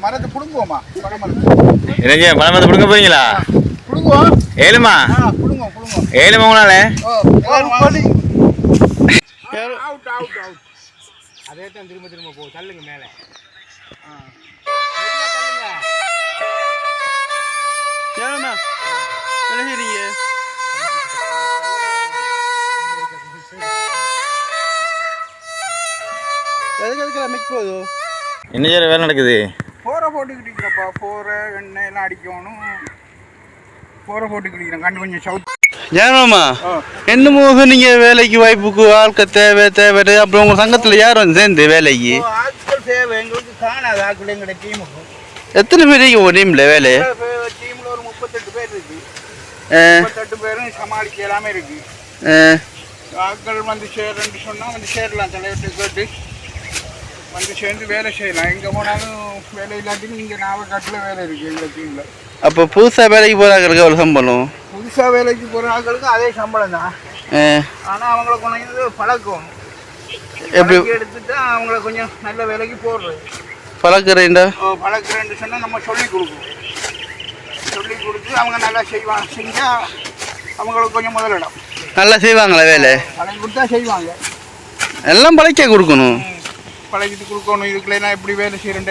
மரத்தை புடுங்குவோமா? என்னங்க பழமரத்தை பிடுங்க போறீங்களா? புடுங்குவோம். ஏழுமா? புடுங்குவோம் புடுங்குவோம். ஏழுமா உங்களால? Out out out. அதே தான் திரும்ப திரும்ப போ. தள்ளுங்க மேலே. தள்ளுங்க. ஏழுமா என்ன செய்றீங்க? எதுக்கு மிக் போதும்? என்ன செய்யற வேலை நடக்குது? போரை போட்டுக்கிட்டீங்கப்பா. போரை எண்ணெய் எல்லாம் அடிக்கணும். போரை போட்டுக்கிட்டீங்க கண்டு கொஞ்சம் சவுத். ஏமாமா என்னமோ நீங்க வேலைக்கு வாய்ப்புக்கு ஆட்கள் தேவை அப்புறம் உங்க சங்கத்துல யார் வந்து சேர்ந்து வேலைக்கு? ஆட்கள் தேவை எங்களுக்கு காணாது. ஆட்கள் எங்களுடைய டீமுக்கு எத்தனை பேர் ஒரு டீம்ல வேலை? டீம்ல ஒரு 38 பேர் இருக்கு. 38 பேரும் சமாளிக்க எல்லாமே இருக்கு. ஆட்கள் வந்து சேரன்னு சொன்னா வந்து சேரலாம். தலைவர்கிட்ட கேட்டு வந்து சேர்ந்து வேலை செய்யலாம். எங்கே போனாலும் வேலை இல்லாட்டியும் இங்கே நாவக்காட்டில் வேலை இருக்குது எங்கள் டீமில். அப்போ புதுசாக வேலைக்கு போகிறாங்களுக்கு எவ்வளோ சம்பளம்? புதுசாக வேலைக்கு போகிற ஆட்களுக்கு அதே சம்பளம் தான். ஆனால் அவங்கள கொஞ்சம் பழக்கம் எப்படி எடுத்துட்டு அவங்கள கொஞ்சம் நல்ல வேலைக்கு போடுறது. பழக்கிறேன்டா? பழக்கிறேன்னு சொன்னால் நம்ம சொல்லி கொடுப்போம். சொல்லி கொடுத்து அவங்க நல்லா செய்வாங்க. செஞ்சால் அவங்களுக்கு கொஞ்சம் முதலிடம். நல்லா செய்வாங்களா வேலை? பழகி கொடுத்தா செய்வாங்க. எல்லாம் பழக்க கொடுக்கணும். பழகிட்டு கொடுக்கணும். இதுக்குள்ளே நான் எப்படி வேலை செய்கிறேன்